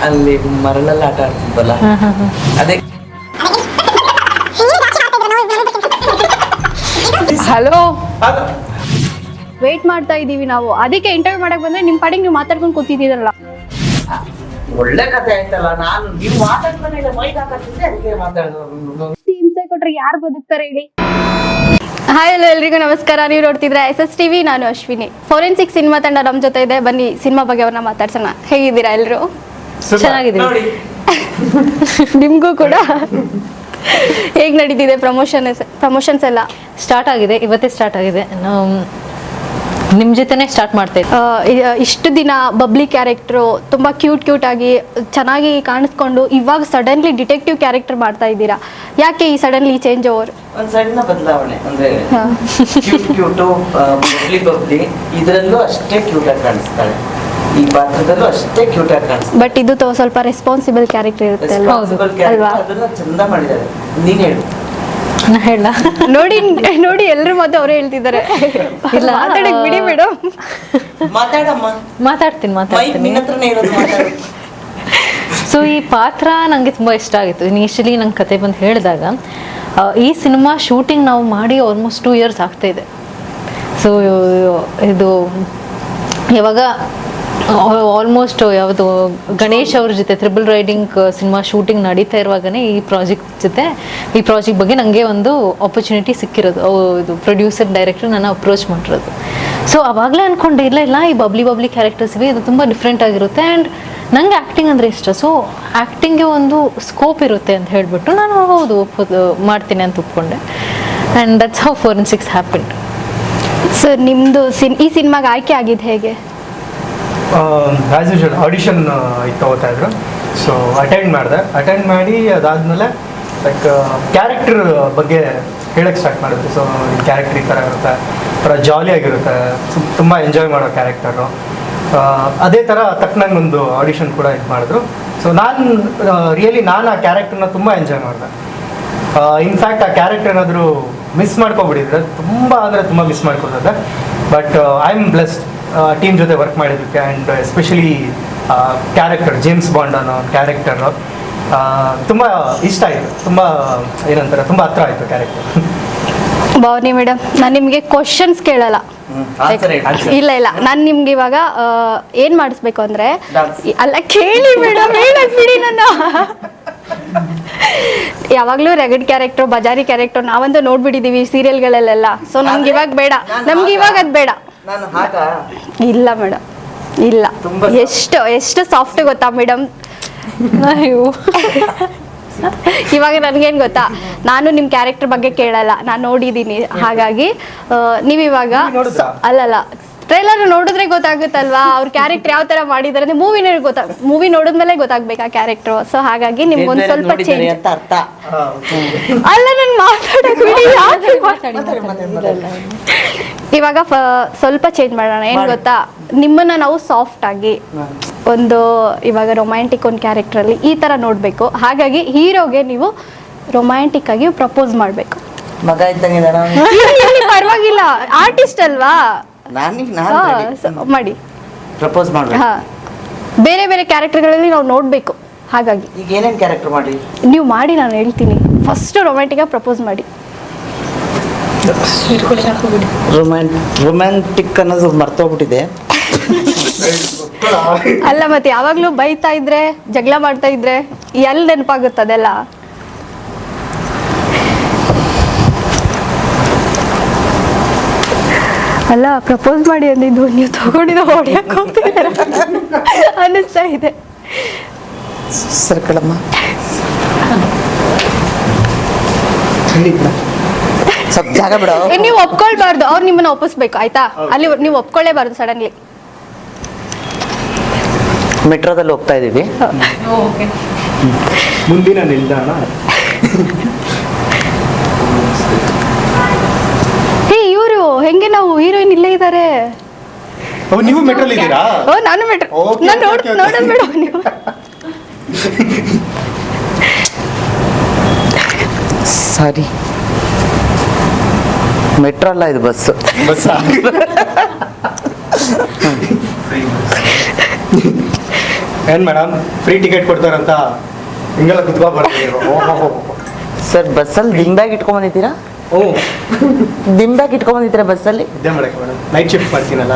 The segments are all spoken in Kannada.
ಅಲ್ಲಿ ಮರಳಲ್ಲಿ ಆಟ ಆಡ್ತಿದ್ವಲ್ಲ ಅದೇ. ಹಲೋ, ವೇಟ್ ಮಾಡ್ತಾ ಇದೀವಿ ನಾವು. ಅದಕ್ಕೆ ಇಂಟರ್ವ್ಯೂ ಮಾಡಕ್ ಬಂದ್ರೆ ನಿಮ್ ಪಾಡಿಗೆ ನೀವು ಮಾತಾಡ್ಕೊಂಡು ಕೂತಿದ್ದೀರಲ್ಲ. ಒಳ್ಳೆ ಕತೆ ಆಯ್ತಲ್ಲ. ನಾನು ನೀವು ಮಾತಾಡ್ತಾನೆ ಮೈಕ್ ಹಾಕಿದ್ರೆ ಅದಕ್ಕೆ ಮಾತಾಡೋದು. ಹಿಂಸೆ ಕೊಟ್ರೆ ಯಾರು ಬದುಕ್ತಾರೆ ಹೇಳಿ? ಹಾಯ್, ಹಲೋ, ಎಲ್ರಿಗೂ ನಮಸ್ಕಾರ. ನೀವು ನೋಡ್ತಿದ್ರೆ SSTV. ನಾನು ಅಶ್ವಿನಿ. ಫೋರೆನ್ಸಿಕ್ ಸಿನಿಮಾ ತಂಡ ನಮ್ ಜೊತೆ ಇದೆ. ಬನ್ನಿ ಸಿನಿಮಾ ಬಗ್ಗೆ ಅವ್ರನ್ನ ಮಾತಾಡ್ಸೋಣ. ಹೇಗಿದ್ದೀರಾ ಎಲ್ರು? ಚೆನ್ನಾಗಿದ್ದೀವಿ. ನಿಮ್ಗೂ ಕೂಡ ಹೇಗ್ ನಡೀತಿದೆ ಪ್ರಮೋಷನ್ಸ್ ಎಲ್ಲ? ಸ್ಟಾರ್ಟ್ ಆಗಿದೆ, ಇವತ್ತೇ ಸ್ಟಾರ್ಟ್ ಆಗಿದೆ. ನಿಮ್ ಜೊತೆನೆ ಸ್ಟಾರ್ಟ್ ಮಾಡ್ತಾ ಇಷ್ಟು ದಿನ ಬಬ್ಲಿ ಕ್ಯಾರೆಕ್ಟ್ರು ತುಂಬಾ ಕ್ಯೂಟ್ ಆಗಿ ಚೆನ್ನಾಗಿ ಕಾಣಿಸ್ಕೊಂಡು ಇವಾಗ ಸಡನ್ಲಿ ಡಿಟೆಕ್ಟಿವ್ ಕ್ಯಾರೆಕ್ಟರ್ ಮಾಡ್ತಾ ಇದ್ದೀರಾ. ಯಾಕೆ ಈ ಸಡನ್ಲಿ ಚೇಂಜ್ ಓವರ್? ಒಂದ್ ಸಣ್ಣ ಬದಲಾವಣೆ ಅಂದ್ರೆ ಕ್ಯೂಟು ಬಬ್ಲಿ ಇದ್ರಲ್ಲೂ ಅಷ್ಟೇ ಕ್ಯೂಟ್ ಆಗಿ ಕಾಣಿಸ್ತಾಳೆ, ಈ ಪಾತ್ರದಲ್ಲೂ ಅಷ್ಟೇ ಕ್ಯೂಟ್ ಆಗಿ ಕಾಣಿಸ್ತಾಳೆ. ಬಟ್ ಇದು ಸ್ವಲ್ಪ ರೆಸ್ಪಾನ್ಸಿಬಲ್ ಕ್ಯಾರೆಕ್ಟರ್ ಇರುತ್ತೆ ಅಲ್ವಾ? ಅದನ್ನ ಚಂದ ಮಾಡಿದ್ದಾರೆ. ನೀನ್ ಹೇಳು. ಹೇಳ ನೋಡಿ ನೋಡಿ, ಎಲ್ರು ಮತ್ತೆ ಅವರೇ ಹೇಳ್ತಿದ್ದಾರೆ. ಇಲ್ಲ, ಮಾತಾಡಕ್ ಬಿಡಿ ಮೇಡಮ್. ಮಾತಾಡಮ್ಮ. ಮಾತಾಡ್ತೀನಿ. ಹತ್ರನೇ ಇರೋದು, ಮಾತಾಡು. ಸೊ ಈ ಪಾತ್ರ ನಂಗೆ ತುಂಬಾ ಇಷ್ಟ ಆಗಿತ್ತು. ಇನಿಷಿಯಲಿ ನಂಗೆ ಕತೆ ಬಂದು ಹೇಳಿದಾಗ, ಈ ಸಿನಿಮಾ ಶೂಟಿಂಗ್ ನಾವು ಮಾಡಿ ಆಲ್ಮೋಸ್ಟ್ 2 years ಆಗ್ತಾ ಇದೆ. ಸೊ ಇದು ಯಾವಾಗ ಆಲ್ಮೋಸ್ಟ್ ಯಾವುದು ಗಣೇಶ್ ಅವ್ರ ಜೊತೆ ತ್ರಿಬಲ್ ರೈಡಿಂಗ್ ಸಿನಿಮಾ ಶೂಟಿಂಗ್ ನಡೀತಾ ಇರುವಾಗನೇ ಈ ಪ್ರಾಜೆಕ್ಟ್ ಬಗ್ಗೆ ನನಗೆ ಒಂದು ಆಪರ್ಚುನಿಟಿ ಸಿಕ್ಕಿರೋದು. ಇದು ಪ್ರೊಡ್ಯೂಸರ್ ಡೈರೆಕ್ಟರ್ ನನ್ನ ಅಪ್ರೋಚ್ ಮಾಡಿರೋದು. ಸೊ ಅವಾಗಲೇ ಅಂದ್ಕೊಂಡೆ, ಇಲ್ಲ ಈ ಬಬ್ಲಿ ಕ್ಯಾರೆಕ್ಟರ್ಸ್ ಇವೆ, ಇದು ತುಂಬ ಡಿಫ್ರೆಂಟ್ ಆಗಿರುತ್ತೆ. ಆ್ಯಂಡ್ ನಂಗೆ ಆ್ಯಕ್ಟಿಂಗ್ ಅಂದರೆ ಇಷ್ಟ. ಸೊ ಆ್ಯಕ್ಟಿಂಗ್ಗೆ ಒಂದು ಸ್ಕೋಪ್ ಇರುತ್ತೆ ಅಂತ ಹೇಳಿಬಿಟ್ಟು ನಾನು ಹೌದು ಮಾಡ್ತೀನಿ ಅಂತ ಒಪ್ಕೊಂಡೆ. And that's how forensics happened. So ನಿಮ್ಮದು ಈ ಸಿನಿಮಾಗೆ ಆಯ್ಕೆ ಆಗಿದ್ದು ಹೇಗೆ? ಆ್ಯಸ್ ಯೂಶುವಲ್ ಆಡಿಷನ್ ತಗೋತಾ ಇದ್ರು. ಸೊ ಅಟೆಂಡ್ ಮಾಡಿ ಅದಾದಮೇಲೆ ಲೈಕ್ ಕ್ಯಾರೆಕ್ಟರ್ ಬಗ್ಗೆ ಹೇಳಕ್ಕೆ ಸ್ಟಾರ್ಟ್ ಮಾಡಿದ್ರು. ಸೊ ಈ ಕ್ಯಾರೆಕ್ಟರ್ ಈ ಥರ ಇರುತ್ತೆ, ಥರ ಜಾಲಿಯಾಗಿರುತ್ತೆ, ತುಂಬ ಎಂಜಾಯ್ ಮಾಡೋ ಕ್ಯಾರೆಕ್ಟರು. ಅದೇ ಥರ ತಕ್ಕನಂಗೆ ಒಂದು ಆಡಿಷನ್ ಕೂಡ ಇದು ಮಾಡಿದ್ರು. ಸೊ ನಾನು ಆ ಕ್ಯಾರೆಕ್ಟರ್ನ ತುಂಬ ಎಂಜಾಯ್ ಮಾಡಿದೆ. ಇನ್ಫ್ಯಾಕ್ಟ್ ಆ ಕ್ಯಾರೆಕ್ಟರ್ ಏನಾದರೂ ಮಿಸ್ ಮಾಡ್ಕೊಬಿಟ್ಟಿದ್ರೆ ತುಂಬ ಮಿಸ್ ಮಾಡ್ಕೊತದೆ. But I am blessed team ಜೊತೆ ವರ್ಕ್ ಮಾಡಿದ್ದಕ್ಕೆ. And especially character James Bond ಅನ್ನೋ ಕ್ಯಾರೆಕ್ಟರು ತುಂಬ ಇಷ್ಟ ಆಯಿತು. ತುಂಬ ಹತ್ರ ಆಯಿತು ಕ್ಯಾರೆಕ್ಟರ್. ಭವಾನಿ ಮೇಡಮ್, ನಾನು ನಿಮಗೆ ಕ್ವಶನ್ಸ್ ಕೇಳಲ್ಲ. ಇಲ್ಲ, ನಾನು ನಿಮ್ಗೆ ಇವಾಗ ಏನ್ ಮಾಡಿಸ್ಬೇಕು ಅಂದ್ರೆ, ಅಲ್ಲ ಕೇಳಿ ಮೇಡಮ್, ಹೇಳಕ್ ಬಿಡಿ. ನನ್ನ ಯಾವಾಗ್ಲೂ ರೆಗಡ್ ಕ್ಯಾರೆಕ್ಟರ್, ಬಜಾರಿ ಕ್ಯಾರೆಕ್ಟರ್ ನಾವಂತೂ ನೋಡ್ಬಿಟ್ಟಿದೀವಿ ಸೀರಿಯಲ್ಗಳಲ್ಲೆಲ್ಲ. ಸೊ ನಮ್ಗೆ ಇವಾಗ ಬೇಡ, ಅದ್ ಬೇಡ. ಇಲ್ಲ ಮೇಡಮ್, ಇಲ್ಲ. ಎಷ್ಟು ಸಾಫ್ಟ್ ಗೊತ್ತಾ ಮೇಡಮ್? ಇವಾಗ ನನ್ಗೇನ್ ಗೊತ್ತಾ, ನಾನು ನಿಮ್ ಕ್ಯಾರೆಕ್ಟರ್ ಬಗ್ಗೆ ಕೇಳಲ್ಲ, ನಾನು ನೋಡಿದೀನಿ. ಹಾಗಾಗಿ ನೀವಿವಾಗ ಅಲ್ಲಲ್ಲ, ಟ್ರೈಲರ್ ನೋಡಿದ್ರೆ ಗೊತ್ತಾಗುತ್ತಲ್ವಾ ಅವ್ರ ಕ್ಯಾರೆಕ್ಟರ್ ಯಾವ ತರ ಮಾಡಿದಾರೆ. ಮೂವಿ ನೋಡಿದ್ಮೇಲೆ ಗೊತ್ತಾಗ್ಬೇಕು ಆ ಕ್ಯಾರೆಕ್ಟರ್. ಸೊ ಹಾಗಾಗಿ ನಿಮ್ಗೊಂದ್ ಸ್ವಲ್ಪ ಚೇಂಜ್. ಅಲ್ಲ, ನನ್ ಮಾತಾಡಕ್ ಬಿಡಿ. ಇವಾಗ ಸ್ವಲ್ಪ ಚೇಂಜ್ ಮಾಡೋಣ. ಏನ್ ಗೊತ್ತಾ, ನಿಮ್ಮನ್ನ ನಾವು ಸಾಫ್ಟ್ ಆಗಿ ಒಂದು ಇವಾಗ ರೊಮ್ಯಾಂಟಿಕ್ ಒಂದು ಕ್ಯಾರೆಕ್ಟರ್ ಅಲ್ಲಿ ಈ ತರ ನೋಡ್ಬೇಕು. ಹಾಗಾಗಿ ಹೀರೋಗೆ ನೀವು ರೊಮ್ಯಾಂಟಿಕ್ ಆಗಿ ಪ್ರಪೋಸ್ ಮಾಡ್ಬೇಕು. ಮಗ ಇದ್ದಂಗೆ ಪರವಾಗಿಲ್ಲ, ಆರ್ಟಿಸ್ಟ್ ಅಲ್ವಾ, ಮಾಡಿ ಪ್ರಪೋಸ್ ಮಾಡ್ಬೇಕು. ಬೇರೆ ಬೇರೆ ಕ್ಯಾರೆಕ್ಟರ್ಗಳಲ್ಲಿ ನಾವು ನೋಡ್ಬೇಕು. ಹಾಗಾಗಿ ಈಗ ಏನೇನ್ ಕ್ಯಾರೆಕ್ಟರ್ ಮಾಡಿ ನೀವು ಮಾಡಿ, ನಾನು ಹೇಳ್ತೀನಿ. ಫಸ್ಟ್ ರೊಮ್ಯಾಂಟಿಕ್ ಆಗಿ ಪ್ರಪೋಸ್ ಮಾಡಿ. ರೊಮ್ಯಾಂಟಿಕ್ ಅನ್ನೋದು ಮರ್ತೋಗ್ಬಿಟ್ಟಿದೆ. ಅಲ್ಲ, ಮತ್ತೆ ಯಾವಾಗ್ಲೂ ಬೈತಾ ಇದ್ರೆ, ಜಗಳ ಮಾಡ್ತಾ ಇದ್ರೆ ಎಲ್ಲಿ ನೆನಪಾಗುತ್ತೆ ಅದೆಲ್ಲ? ಅಲ್ಲ, ಪ್ರಪೋಸ್ ಮಾಡಿ ಅಂದಿದ್ದು ನೀವು ತಗೊಂಡಿದ್ದು ಹೊಡಿಯಕ್ಕೆ ಹೋಗ್ತಿದ್ದೀರ ಅನ್ನಿಸ್ತಾ ಇದೆ. ಸರ್ಕಳಮ್ಮ, ಸ್ವಲ್ಪ ಜಾಗ ಬಿಡ. ನೀವು ಒಪ್ಕೊಳ್ಬಾರ್ದು, ಅವ್ರು ನಿಮ್ಮನ್ನ ಒಪ್ಪಿಸ್ಬೇಕು, ಆಯ್ತಾ? ಅಲ್ಲಿ ನೀವು ಒಪ್ಕೊಳ್ಳೇಬಾರ್ದು ಸಡನ್ಲಿ. ಮೆಟ್ರೋದಲ್ಲಿ ಹೋಗ್ತಾ ಇದೀವಿ. ಮುಂದಿನ ನಿಲ್ದಾಣ. ಇವರು ಹೆಂಗೆ, ನಾವು ಹೀರೋಯಿನ್ ಇಲ್ಲೇ ಇದ್ದಾರೆ. ನೀವು ಮೆಟ್ರೋಲ್ ಇದ್ದೀರಾ? ನಾನು ಮೆಟ್ರೋ, ನಾನು ನೋಡೋದು ಬೇಡ ನೀವು. ಸಾರಿ, ಮೆಟ್ರೋ ಅಲ್ಲ, ಇದು ಬಸ್. ಏನ್ ಮೇಡಮ್ ಫ್ರೀ ಟಿಕೆಟ್ ಕೊಡ್ತಾರಂತ ಹಿಂಗೆಲ್ಲ ಕುತ್ಕೋಬಾರ್ದು. ಸರ್ ಬಸ್ಸಲ್ಲಿ ದಿಂಬ್ಯಾಗ್ ಇಟ್ಕೊಂಡ್ಬಂದಿದ್ದೀರಾ? ಹ್ಞೂ ದಿಂಬ್ಯಾಗ್ ಇಟ್ಕೊಂಡ್ಬಂದಿದ್ದೀರಾ ಬಸ್ಸಲ್ಲಿ? ನಿದ್ದೆ ಮಾಡಕ್ಕೆ ಮೇಡಮ್ ನೈಟ್ ಶಿಫ್ಟ್ ಮಾಡ್ತೀನಲ್ಲ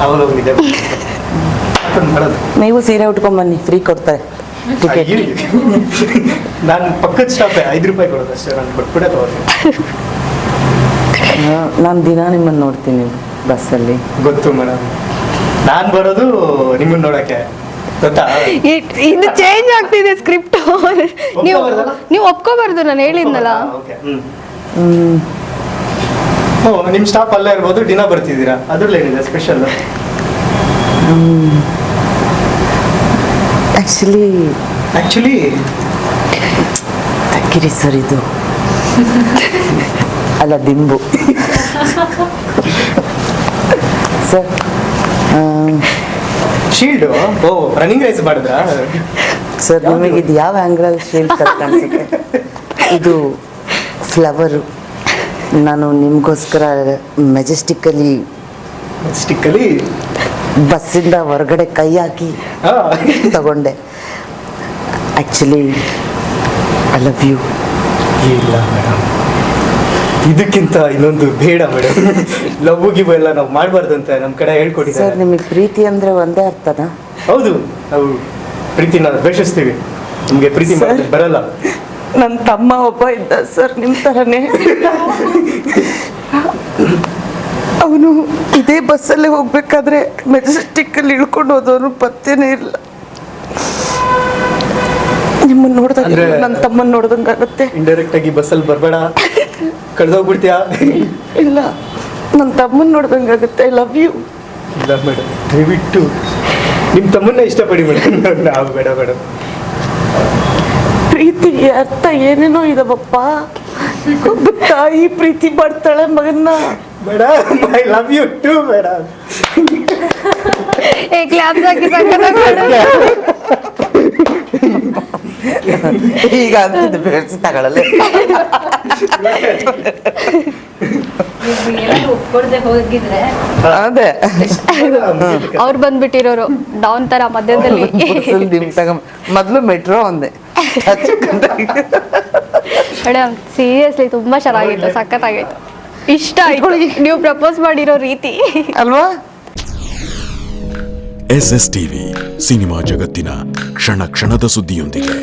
ಅವಾಗ ಹೋಗಿ ನಿದ್ದೆ ಮಾಡೋದು. ನೀವು ಸೀರೆ ಉಟ್ಕೊಂಡ್ಬನ್ನಿ, ಫ್ರೀ ಕೊಡ್ತಾರೆ ಟಿಕೆಟ್. ನಾನು ಪಕ್ಕದ ಸ್ಟಾಪೇ 5 ರೂಪಾಯಿ ಕೊಡೋದು ಅಷ್ಟೇ, ನಾನು ಕೊಟ್ಬಿಟ್ಟೆ ತಗೋತೀನಿ. ನಾನು ದಿನ ನಿಮ್ಮನ್ನು ನೋಡ್ತೀನಿ ಬಸ್ಸಲ್ಲಿ. ಗೊತ್ತು ಮೇಡಮ್, ನಾನು ಬರೋದು ನಿಮ್ಮನ್ನ ನೋಡಕ್ಕೆ, ಗೊತ್ತಾ? ಇದು ಚೇಂಜ್ ಆಗ್ತಿದೆ ಸ್ಕ್ರಿಪ್ಟ್. ನೀವು ಒಪ್ಕೊಬಾರ್ದಲ್ಲ? ನೀವು ಒಪ್ಕೋಬಾರ್ದು, ನಾನು ಹೇಳಿದ್ನಲ್ಲ. ಓಕೆ ಓ ನಿಮ್ಮ ಸ್ಟಾಪ್ ಅಲ್ಲೇ ಇರ್ಬೋದು, ದಿನ ಬರ್ತಿದ್ದೀರಾ, ಅದ್ರಲ್ಲಿ ಏನಿದೆ ಸ್ಪೆಷಲ್? ಆ್ಯಕ್ಚುಲಿ ತಕ್ಕಿರಿ ಸರ್, ಇದು ಅಲ್ಲ ದಿಂಬು ಸರ್. ಶೀಲ್ಡು. ಓ ರನ್ನಿಂಗ್ ರೇಸ್ ಮಾಡಿದ್ರಾ ಸರ್ ನಿಮಗೆ ಇದು ಯಾವ ಆ್ಯಂಗಲ್ ಶೀಲ್ಡ್ ತರ ಕಾಣಿಸುತ್ತೆ? ಇದು ಫ್ಲವರು. ನಾನು ನಿಮಗೋಸ್ಕರ ಮೆಜೆಸ್ಟಿಕ್ಕಲ್ಲಿ ಸ್ಟಿಕ್ಕಲ್ಲಿ ಬಸ್ಸಿಂದ ಹೊರಗಡೆ ಕೈ ಹಾಕಿ ತಗೊಂಡೆ. Actually I love you. ಇಲ್ಲ ಮೇಡಮ್, ಇದಕ್ಕಿಂತ ಇನ್ನೊಂದು ಬೇಡ ಮೇಡಮ್. ಲವ್ ಗಿವ್ ಎಲ್ಲ ನಾವು ಮಾಡಬಾರ್ದಂತ ನಮ್ಮ ಕಡೆ ಸರ್ ಹೇಳ್ಕೊಟ್ಟಿದ್ದಾರೆ. ನಿಮಗೆ ಪ್ರೀತಿ ಅಂದರೆ ಒಂದೇ ಅರ್ಥನಾ? ಹೌದು, ನಾವು ಪ್ರೀತಿನ ದ್ವೇಷಿಸ್ತೀವಿ, ನಿಮಗೆ ಪ್ರೀತಿ ಸರ್. ಮಾಡೋದಕ್ಕೆ ಬರಲ್ಲ. ನನ್ನ ತಮ್ಮ ಒಬ್ಬ ಇದ್ದ ಸರ್ ನಿಮ್ಮ ಥರನೇ. ಅವನು ಇದೇ ಬಸ್ಸಲ್ಲೇ ಹೋಗ್ಬೇಕಾದ್ರೆ ಮೆಜೆಸ್ಟಿಕ್ಕಲ್ಲಿ ಇಳ್ಕೊಂಡು ಹೋದವನು ಪತ್ತೇನೇ ಇಲ್ಲ. ನಿಮ್ಮನ್ನು ನೋಡಿದಾಗ ಅಂದ್ರೆ- ನನ್ನ ತಮ್ಮನ ನೋಡ್ದಂಗಾಗುತ್ತೆ. ಇಂಡೈರೆಕ್ಟ್ ಆಗಿ ಬಸ್ಸಲ್ಲಿ ಬರಬೇಡ, ಕಳೆದೋಗ್ಬಿಡ್ತೀಯಾ? ಇಲ್ಲ, ನನ್ನ ತಮ್ಮನ ನೋಡ್ದಂಗಾಗುತ್ತೆ. I love you. ಇಲ್ಲ ಮೇಡಮ್, ದಯವಿಟ್ಟು ನಿಮ್ಮ ತಮ್ಮನ್ನ ಇಷ್ಟಪಡಿ ಮೇಡಮ್. ನಾವು ಬೇಡ ಮೇಡಮ್. ಪ್ರೀತಿಗೆ ಅರ್ಥ ಏನೇನೋ ಇದಾವಪ್ಪ. ಒಬ್ಬ ತಾಯಿ ಪ್ರೀತಿ ಮಾಡ್ತಾಳೆ ಮಗನ್ನ. Madam I love you too madam. ಏ ಕ್ಲಾಪ್ಸ್ ಹಾಕಿ ಸಕ್ಕತ್ತಾಗಿ ಮಾಡು. ಈಗ ಅಂತಿದ್ದು ಬೆಳೆಸಿ ತಗೊಳ್ಳಲ್ಲ. ಒಪ್ಕೊಳ್ದೆ ಹೋಗಿದ್ರೆ ಅದೇ ಅವ್ರು ಬಂದ್ಬಿಟ್ಟಿರೋರು ಡೌನ್ ತರ ಮಧ್ಯದಲ್ಲಿ. ಮೊದಲು ಮೆಟ್ರೋ ಒಂದೇ. ಮೇಡಮ್ ಸೀರಿಯಸ್ಲಿ ತುಂಬಾ ಚೆನ್ನಾಗಿತ್ತು, ಸಖತ್ತಾಗಿತ್ತು, ಇಷ್ಟ ಆಯ್ತು ನೀವು ಪ್ರಪೋಸ್ ಮಾಡಿರೋ ರೀತಿ ಅಲ್ವಾ? SS ಟಿವಿ ಸಿನಿಮಾ ಜಗತ್ತಿನ ಕ್ಷಣ ಕ್ಷಣದ ಸುದ್ದಿಯೊಂದಿಗೆ.